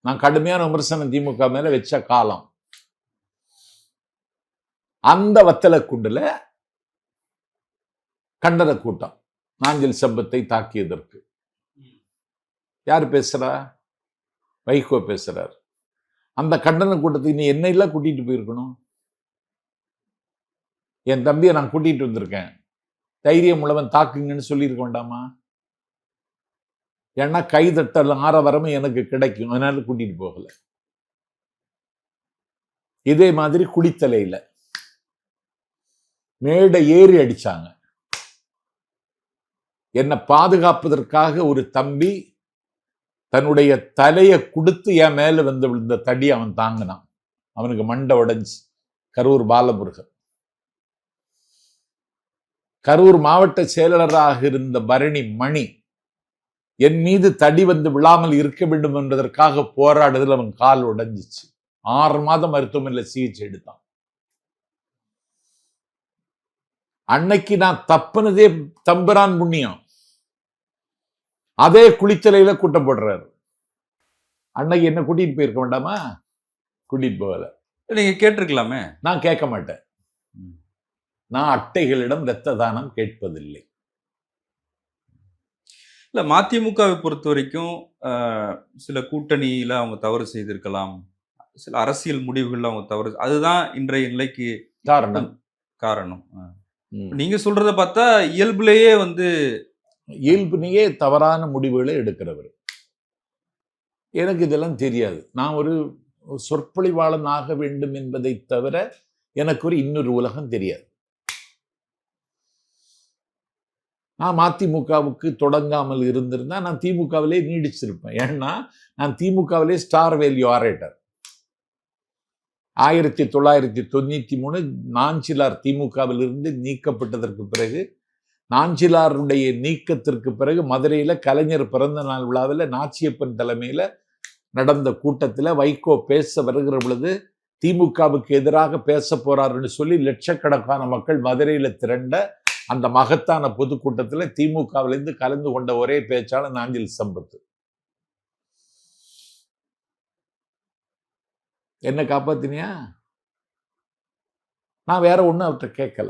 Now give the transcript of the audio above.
நான் கடுமையான விமர்சனம் திமுக மேல வச்ச காலம். அந்த வத்தல குண்டுல கண்டன கூட்டம் நாஞ்சில் சம்பத்தை தாக்கியதற்கு யார் பேசுறா? வைகோ பேசுறார். அந்த கண்டன கூட்டத்துக்கு நீ என்ன எல்லாம் கூட்டிட்டு போயிருக்கணும். என் தம்பியை நான் கூட்டிட்டு வந்திருக்கேன், தைரியம் உள்ளவன் தாக்குங்கன்னு சொல்லியிருக்க வேண்டாமா? ஏன்னா கைதட்டல் ஆரவரமும் எனக்கு கிடைக்கும், அதனால கூட்டிட்டு போகல. இதே மாதிரி குளித்தலையில மேடை ஏறி அடிச்சாங்க. என்னை பாதுகாப்பதற்காக ஒரு தம்பி தன்னுடைய தலையை கொடுத்து என் மேல வந்து விழுந்த தடி அவன் தாங்கினான். அவனுக்கு மண்டை உடைஞ்சு. கரூர் பாலமுருகன். கரூர் மாவட்ட செயலாளராக இருந்த பரணி மணி என் மீது தடி வந்து விழாமல் இருக்க வேண்டும் என்பதற்காக போராடுதல் அவன் கால் உடைஞ்சிச்சு. 6 மாதம் மருத்துவமனையில் சிகிச்சை எடுத்தான். அன்னைக்கு நான் தப்புனதே தம்புரான் புண்ணியம். அதே குளித்தலையில கூட்டம் போடுறாரு. அன்னைக்கு என்ன கூட்டிட்டு போயிருக்க வேண்டாமா? கூட்டிட்டு போகல. நீங்க கேட்டிருக்கலாமே. நான் கேட்க மாட்டேன். நான் அட்டைகளிடம் இரத்த தானம் கேட்பதில்லை. இல்ல, மதிமுகவை பொறுத்த வரைக்கும் சில கூட்டணியில அவங்க தவறு செய்திருக்கலாம், சில அரசியல் முடிவுகள் அவங்க தவறு, அதுதான் இன்றைய நிலைக்கு காரணம். நீங்க சொல்றத பார்த்தா இயல்புலேயே தவறான முடிவுகளை எடுக்கிறவர். எனக்கு இதெல்லாம் தெரியாது. நான் ஒரு சொற்பொழிவாளன் ஆக வேண்டும் என்பதை தவிர எனக்கு ஒரு இன்னொரு உலகம் தெரியாது. நான் மதிமுகவுக்கு தொடங்காமல் இருந்திருந்தா நான் திமுகவிலே நீடிச்சிருப்பேன். ஏன்னா நான் திமுகவிலே ஸ்டார் வேல்யூ ஆரேட்டர். 1993 நாஞ்சிலார் திமுகவில் இருந்து நீக்கப்பட்டதற்கு பிறகு, நாஞ்சிலாருடைய நீக்கத்திற்கு பிறகு மதுரையில கலைஞர் பிறந்த நாள் விழாவில் நாச்சியப்பன் தலைமையில நடந்த கூட்டத்தில் வைகோ பேச வருகிற பொழுது திமுகவுக்கு எதிராக பேச போறாருன்னு சொல்லி லட்சக்கணக்கான மக்கள் மதுரையில திரண்ட அந்த மகத்தான பொதுக்கூட்டத்தில் திமுகவிலிருந்து கலந்து கொண்ட ஒரே பேச்சாளர் நாஞ்சில் சம்பத். என்ன காப்பாத்தினியா? நான் வேற ஒன்றும் அவர்கிட்ட கேட்கல.